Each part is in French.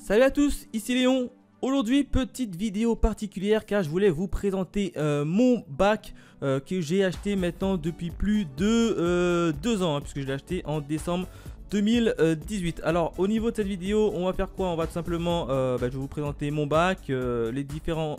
Salut à tous, ici Léon. Aujourd'hui, petite vidéo particulière car je voulais vous présenter mon bac que j'ai acheté maintenant depuis plus de 2 ans, puisque je l'ai acheté en décembre 2018. Alors au niveau de cette vidéo, on va faire quoi? On va tout simplement, je vais vous présenter mon bac, les différents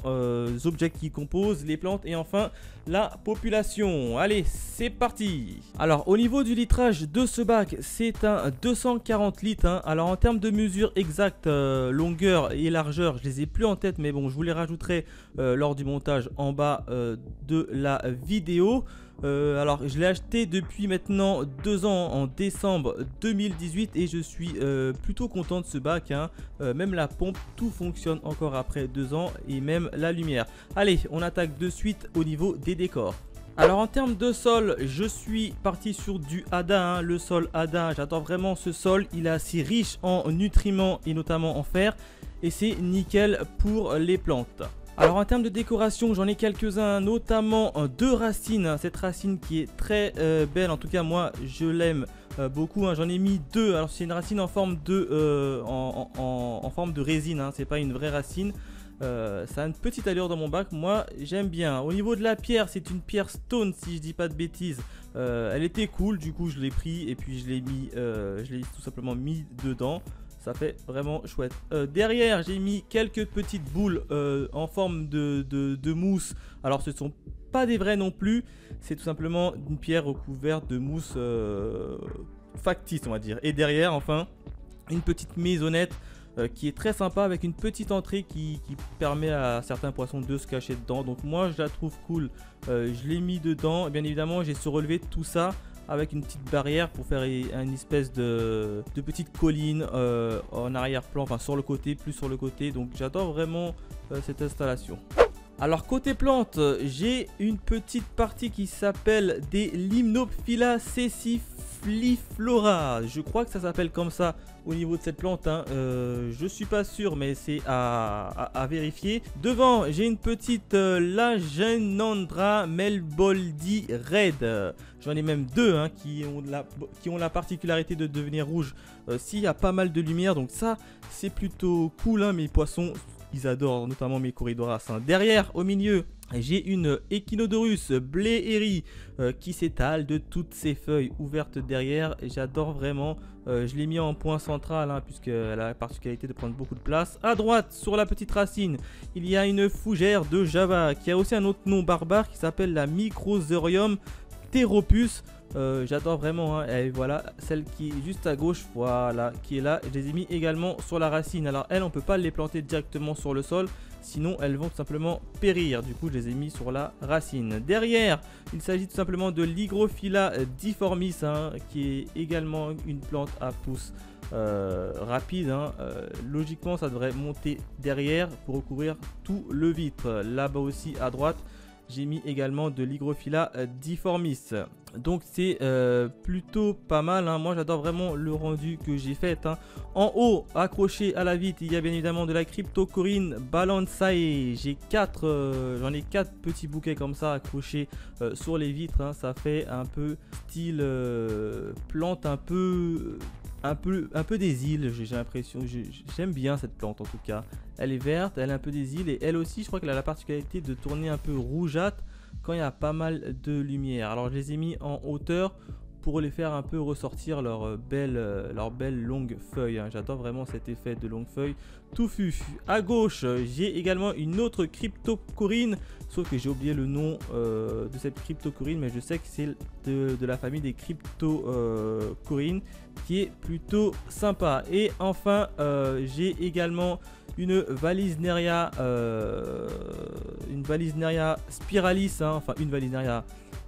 objets qui composent, les plantes et enfin la population. Allez, c'est parti. Alors au niveau du litrage de ce bac, c'est un 240 litres hein. Alors en termes de mesure exacte, longueur et largeur, je les ai plus en tête, mais bon, je vous les rajouterai lors du montage en bas de la vidéo. Alors je l'ai acheté depuis maintenant 2 ans en décembre 2018 et je suis plutôt content de ce bac hein. Même la pompe, tout fonctionne encore après 2 ans et même la lumière. Allez, on attaque de suite au niveau des décors. Alors en termes de sol, je suis parti sur du Hada hein. Le sol Hada, j'adore vraiment ce sol, il est assez riche en nutriments et notamment en fer et c'est nickel pour les plantes. Alors en termes de décoration, j'en ai quelques-uns, notamment 2 racines. Cette racine qui est très belle, en tout cas moi je l'aime beaucoup hein. J'en ai mis 2. Alors c'est une racine en forme de, en forme de résine hein. C'est pas une vraie racine. Ça a une petite allure dans mon bac, moi j'aime bien. Au niveau de la pierre, c'est une pierre stone si je dis pas de bêtises. Elle était cool, du coup je l'ai pris et puis je l'ai tout simplement mis dedans. Ça fait vraiment chouette. Derrière, j'ai mis quelques petites boules en forme de mousse. Alors, ce ne sont pas des vrais non plus. C'est tout simplement une pierre recouverte de mousse factice, on va dire. Et derrière, enfin, une petite maisonnette qui est très sympa avec une petite entrée qui permet à certains poissons de se cacher dedans. Donc, moi, je la trouve cool. Je l'ai mis dedans. Et bien évidemment, j'ai surrelevé tout ça avec une petite barrière pour faire une espèce de petite colline en arrière-plan, enfin sur le côté, plus sur le côté. Donc j'adore vraiment cette installation. Alors côté plantes, j'ai une petite partie qui s'appelle des Limnophylla sessifliflora. Je crois que ça s'appelle comme ça au niveau de cette plante hein. Je suis pas sûr mais c'est à vérifier. Devant j'ai une petite Lagenandra melboldi red. J'en ai même 2 hein, qui ont la particularité de devenir rouges s'il y a pas mal de lumière. Donc ça c'est plutôt cool hein. Mes poissons ils adorent, notamment mes Corydoras hein. Derrière au milieu j'ai une Echinodorus Blairi qui s'étale de toutes ses feuilles ouvertes derrière. J'adore vraiment. Je l'ai mis en point central hein, puisqu'elle a la particularité de prendre beaucoup de place. À droite, sur la petite racine, il y a une fougère de Java qui a aussi un autre nom barbare qui s'appelle la Microserium Theropus. J'adore vraiment hein. Et voilà celle qui est juste à gauche, voilà, qui est là. Je les ai mis également sur la racine. Alors elles on peut pas les planter directement sur le sol, sinon elles vont tout simplement périr. Du coup je les ai mis sur la racine. Derrière il s'agit tout simplement de l'Hygrophila difformis hein, qui est également une plante à pousse rapide hein. Logiquement ça devrait monter derrière pour recouvrir tout le vitre. Là-bas aussi à droite j'ai mis également de l'Hygrophila difformis. Donc c'est plutôt pas mal hein. Moi j'adore vraiment le rendu que j'ai fait hein. En haut, accroché à la vitre, il y a bien évidemment de la Cryptocoryne balansae. J'en ai 4 petits bouquets comme ça accrochés sur les vitres hein. Ça fait un peu style plante un peu des îles, j'ai l'impression. J'aime bien cette plante en tout cas. Elle est verte, elle a un peu des îles et elle aussi je crois qu'elle a la particularité de tourner un peu rougeâtre quand il y a pas mal de lumière. Alors je les ai mis en hauteur pour les faire un peu ressortir leurs belles longues feuilles hein. J'adore vraiment cet effet de longues feuilles touffues. À gauche j'ai également une autre Cryptocoryne, sauf que j'ai oublié le nom de cette Cryptocoryne, mais je sais que c'est de la famille des Cryptocorynes qui est plutôt sympa. Et enfin j'ai également une Vallisneria spiralis hein. Enfin une Vallisneria,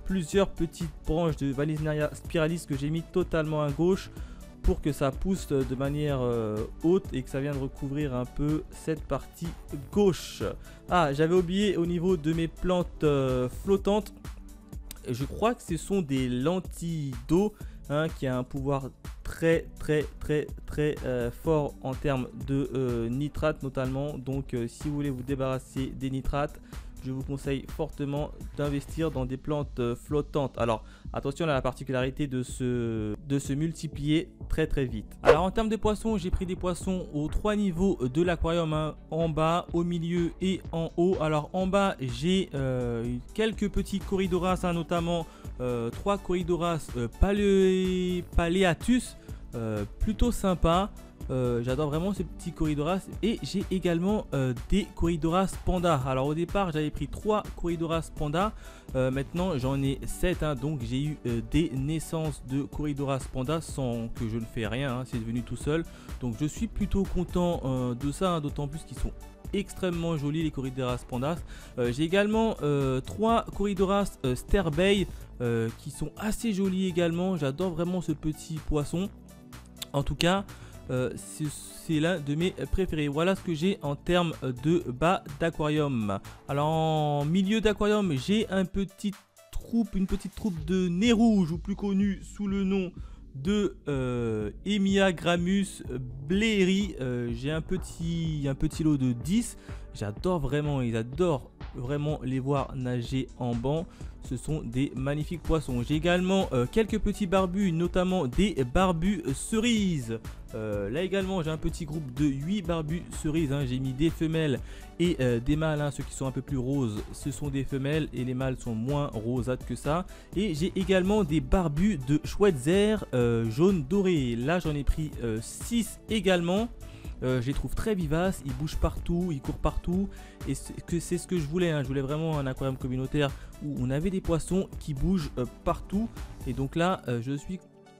plusieurs petites branches de Vallisneria spiralis que j'ai mis totalement à gauche pour que ça pousse de manière haute et que ça vienne recouvrir un peu cette partie gauche. Ah, j'avais oublié au niveau de mes plantes flottantes, je crois que ce sont des lentilles d'eau hein, qui a un pouvoir très fort en termes de nitrate notamment. Donc si vous voulez vous débarrasser des nitrates, je vous conseille fortement d'investir dans des plantes flottantes. Alors attention à la particularité de se multiplier très vite. Alors en termes de poissons, j'ai pris des poissons aux 3 niveaux de l'aquarium, hein, en bas, au milieu et en haut. Alors en bas, j'ai quelques petits Corydoras, hein, notamment 3 Corydoras Paleatus, plutôt sympa. J'adore vraiment ces petits Corydoras. Et j'ai également des Corydoras Panda. Alors au départ j'avais pris 3 Corydoras Panda, maintenant j'en ai 7, hein, donc j'ai eu des naissances de Corydoras Panda sans que je ne fais rien, hein, c'est devenu tout seul. Donc je suis plutôt content de ça, hein, d'autant plus qu'ils sont extrêmement jolis les Corydoras Pandas. J'ai également 3 Corydoras Sterbei qui sont assez jolis également. J'adore vraiment ce petit poisson. En tout cas, c'est l'un de mes préférés. Voilà ce que j'ai en termes de bas d'aquarium. Alors en milieu d'aquarium, j'ai une petite troupe de nez rouge, ou plus connue sous le nom de Hemiagramus blairi. J'ai un petit lot de 10. J'adore vraiment, ils adorent vraiment les voir nager en banc. Ce sont des magnifiques poissons. J'ai également quelques petits barbus, notamment des barbus cerises. Là également j'ai un petit groupe de 8 barbus cerises, hein. J'ai mis des femelles et des mâles, hein. Ceux qui sont un peu plus roses, ce sont des femelles et les mâles sont moins rosâtres que ça. Et j'ai également des barbus de Schweitzer jaune doré. Là j'en ai pris 6 également. Je les trouve très vivaces, ils bougent partout, ils courent partout, et c'est ce que je voulais, hein. Je voulais vraiment un aquarium communautaire où on avait des poissons qui bougent partout, et donc là je suis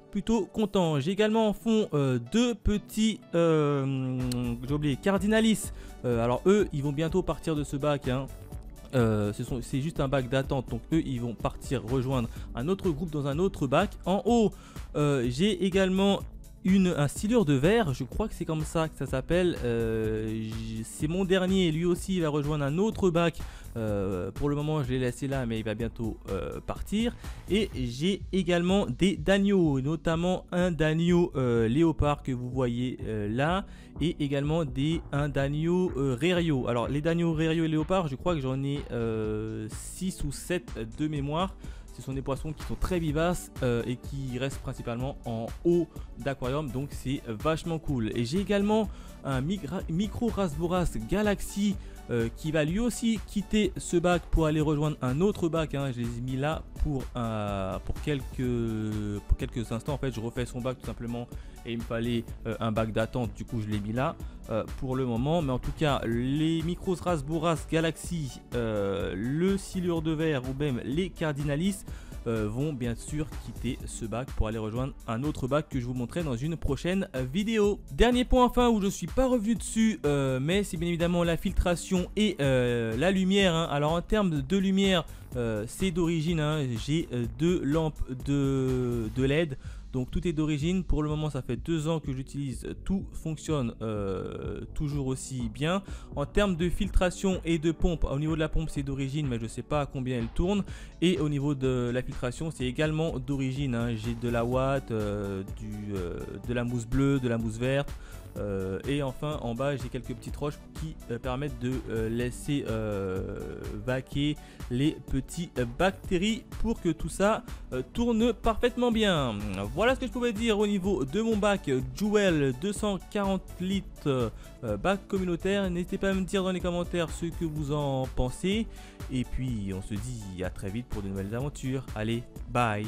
plutôt content. J'ai également en fond 2 petits j'ai oublié, Cardinalis. Alors eux ils vont bientôt partir de ce bac, hein. C'est juste un bac d'attente, donc eux ils vont partir rejoindre un autre groupe dans un autre bac. En haut j'ai également un silure de verre, je crois que c'est comme ça que ça s'appelle. C'est mon dernier, lui aussi il va rejoindre un autre bac. Pour le moment je l'ai laissé là, mais il va bientôt partir. Et j'ai également des dagneaux, notamment un dagneau léopard que vous voyez là, et également un dagneau rério. Alors les dagneaux rério et léopard, je crois que j'en ai 6 ou 7 de mémoire. Ce sont des poissons qui sont très vivaces et qui restent principalement en haut d'aquarium, donc c'est vachement cool. Et j'ai également un Microrasboras Galaxy qui va lui aussi quitter ce bac pour aller rejoindre un autre bac, hein. Je les ai mis là pour quelques instants. En fait je refais son bac tout simplement et il me fallait un bac d'attente, du coup je l'ai mis là pour le moment. Mais en tout cas les Microrasboras Galaxy, le silure de verre ou même les Cardinalis vont bien sûr quitter ce bac pour aller rejoindre un autre bac que je vous montrerai dans une prochaine vidéo. Dernier point enfin où je suis pas revenu dessus, mais c'est bien évidemment la filtration et la lumière, hein. Alors en termes de lumière, c'est d'origine, hein. J'ai 2 lampes de LED. Donc tout est d'origine. Pour le moment ça fait 2 ans que j'utilise, tout fonctionne toujours aussi bien. En termes de filtration et de pompe, au niveau de la pompe c'est d'origine, mais je ne sais pas à combien elle tourne. Et au niveau de la filtration c'est également d'origine, hein. J'ai de la Watt, de la mousse bleue, de la mousse verte. Et enfin en bas j'ai quelques petites roches qui permettent de laisser vaquer les petites bactéries pour que tout ça tourne parfaitement bien. Voilà ce que je pouvais dire au niveau de mon bac Jewel 240 litres bac communautaire. N'hésitez pas à me dire dans les commentaires ce que vous en pensez, et puis on se dit à très vite pour de nouvelles aventures. Allez, bye.